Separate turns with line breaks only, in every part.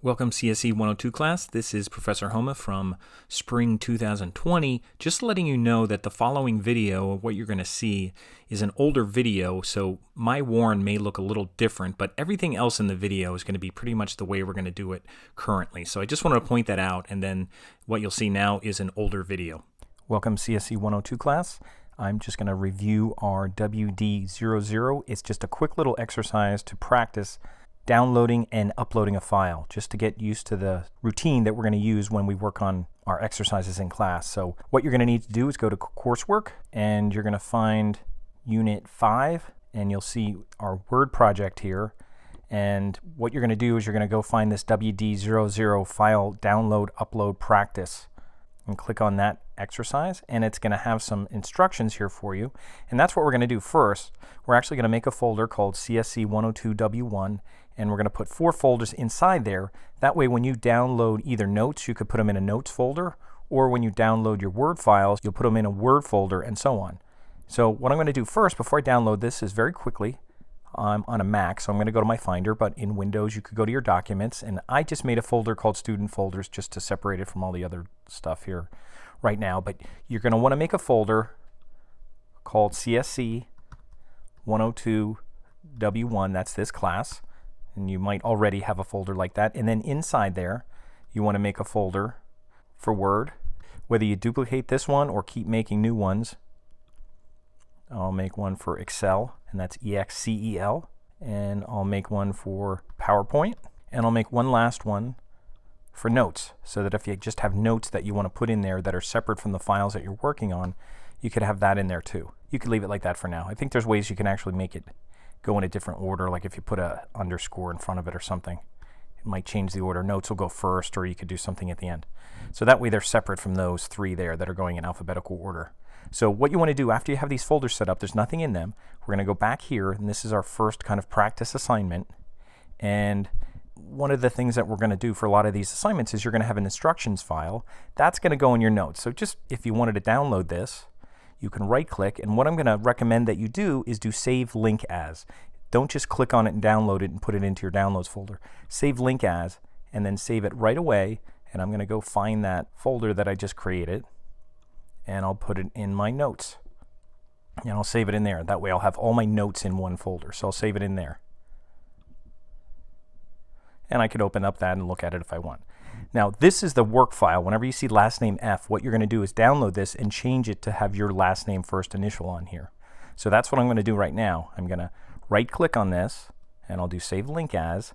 Welcome CSE 102 class. This is Professor Homa from Spring 2020. Just letting you know that the following video, what you're going to see, is an older video, so my warn may look a little different, but everything else in the video is going to be pretty much the way we're going to do it currently. So I just wanted to point that out, and then what you'll see now is an older video. Welcome CSE 102 class. I'm just going to review our WD00. It's just a quick little exercise to practice downloading and uploading a file, just to get used to the routine that we're going to use when we work on our exercises in class. So what you're going to need to do is go to coursework, and you're going to find unit 5, and you'll see our word project here. And what you're going to do is you're going to go find this WD00 file download upload practice and click on that exercise, and it's going to have some instructions here for you. And that's what we're going to do first. We're actually going to make a folder called CSE 102W1, and we're going to put 4 folders inside there. That way when you download either notes, you could put them in a notes folder, or when you download your Word files, you'll put them in a Word folder, and so on. So what I'm going to do first, before I download this, is very quickly, I'm on a Mac, so I'm going to go to my Finder, but in Windows you could go to your Documents, and I just made a folder called Student Folders just to separate it from all the other stuff here right now. But you're going to want to make a folder called CSE 102W1, that's this class, and you might already have a folder like that. And then inside there you want to make a folder for Word, whether you duplicate this one or keep making new ones. I'll make one for Excel, and that's EXCEL, and I'll make one for PowerPoint, and I'll make one last one for notes, so that if you just have notes that you want to put in there that are separate from the files that you're working on, you could have that in there too. You could leave it like that for now. I think there's ways you can actually make it go in a different order, like if you put a underscore in front of it or something, it might change the order. Notes will go first, or you could do something at the end. So that way they're separate from those 3 there that are going in alphabetical order. So what you want to do after you have these folders set up, there's nothing in them. We're going to go back here, and this is our first kind of practice assignment. And one of the things that we're going to do for a lot of these assignments is you're going to have an instructions file. That's going to go in your notes. So just if you wanted to download this, you can right click, and what I'm going to recommend that you do is do save link as. Don't just click on it and download it and put it into your downloads folder. Save link as, and then save it right away. And I'm going to go find that folder that I just created, and I'll put it in my notes, and I'll save it in there. That way I'll have all my notes in one folder, so I'll save it in there. And I could open up that and look at it if I want. Now this is the work file. Whenever you see last name F, what you're going to do is download this and change it to have your last name first initial on here. So that's what I'm going to do right now. I'm going to right click on this, and I'll do save link as,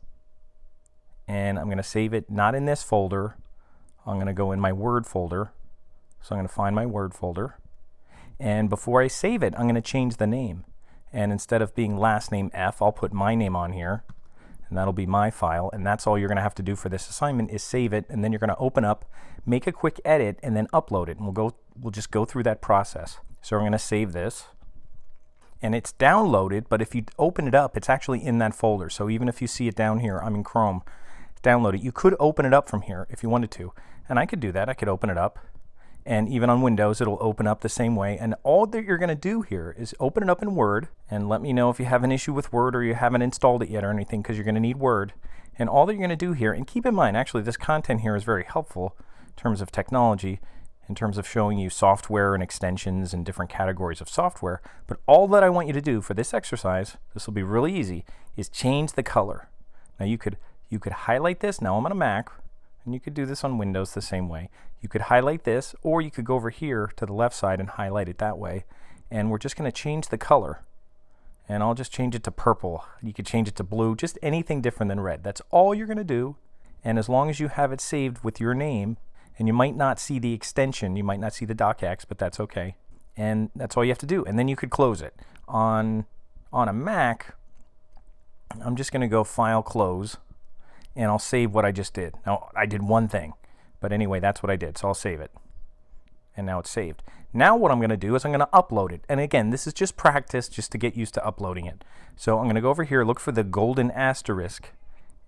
and I'm going to save it not in this folder. I'm going to go in my Word folder. So I'm going to find my Word folder, and before I save it, I'm going to change the name, and instead of being last name F, I'll put my name on here, and that'll be my file. And that's all you're going to have to do for this assignment, is save it, and then you're going to open up, make a quick edit, and then upload it, and we'll just go through that process. So I'm going to save this, and it's downloaded, but if you open it up, it's actually in that folder. So even if you see it down here, I'm in Chrome, download it. You could open it up from here if you wanted to, and I could do that. I could open it up, and even on Windows it'll open up the same way. And all that you're going to do here is open it up in Word, and let me know if you have an issue with Word or you haven't installed it yet or anything, because you're going to need Word. And all that you're going to do here, and keep in mind actually this content here is very helpful in terms of technology, in terms of showing you software and extensions and different categories of software. But all that I want you to do for this exercise, this will be really easy, is change the color. Now you could highlight this. Now I'm on a Mac, and you could do this on Windows the same way. You could highlight this, or you could go over here to the left side and highlight it that way. And we're just going to change the color. And I'll just change it to purple. You could change it to blue, just anything different than red. That's all you're going to do. And as long as you have it saved with your name, and you might not see the extension, you might not see the docx, but that's okay. And that's all you have to do. And then you could close it. On a Mac, I'm just going to go File, Close, and I'll save what I just did. Now, I did one thing, but anyway, that's what I did, so I'll save it. And now it's saved. Now what I'm going to do is I'm going to upload it. And again, this is just practice, just to get used to uploading it. So I'm going to go over here, look for the golden asterisk,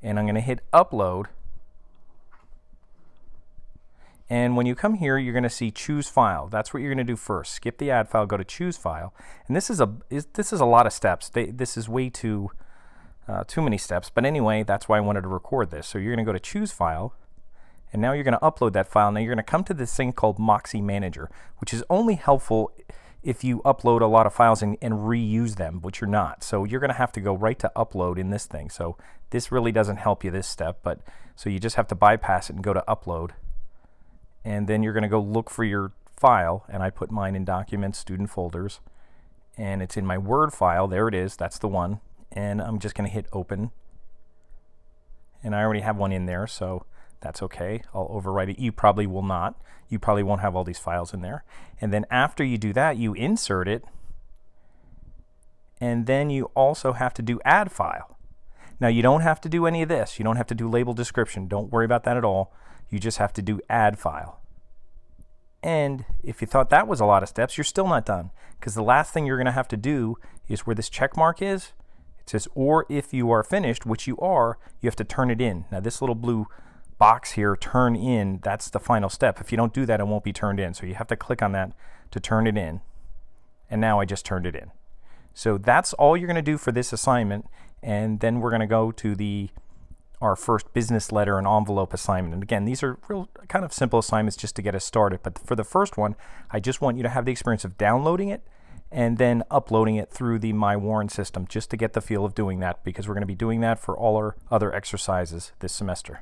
and I'm going to hit Upload. And when you come here, you're going to see Choose File. That's what you're going to do first. Skip the Add File, go to Choose File. And this is a lot of steps. This is way too too many steps. But anyway, that's why I wanted to record this. So you're going to go to Choose File, and now you're going to upload that file. Now you're going to come to this thing called Moxie Manager, which is only helpful if you upload a lot of files and reuse them, which you're not. So you're going to have to go right to upload in this thing. So this really doesn't help you this step, but so you just have to bypass it and go to upload. And then you're going to go look for your file, and I put mine in Documents, Student Folders, and it's in my Word file. There it is. That's the one. And I'm just going to hit Open. And I already have one in there, so that's okay. I'll overwrite it. You probably will not. You probably won't have all these files in there. And then after you do that, you insert it, and then you also have to do Add File. Now you don't have to do any of this. You don't have to do label description. Don't worry about that at all. You just have to do Add File. And if you thought that was a lot of steps, you're still not done, because the last thing you're going to have to do is where this check mark is. It says, or if you are finished, which you are, you have to turn it in. Now this little blue box here, turn in, that's the final step. If you don't do that, it won't be turned in. So you have to click on that to turn it in. And now I just turned it in. So that's all you're going to do for this assignment. And then we're going to go to our first business letter and envelope assignment. And again, these are real kind of simple assignments just to get us started. But for the first one, I just want you to have the experience of downloading it and then uploading it through the myWarren system, just to get the feel of doing that, because we're going to be doing that for all our other exercises this semester.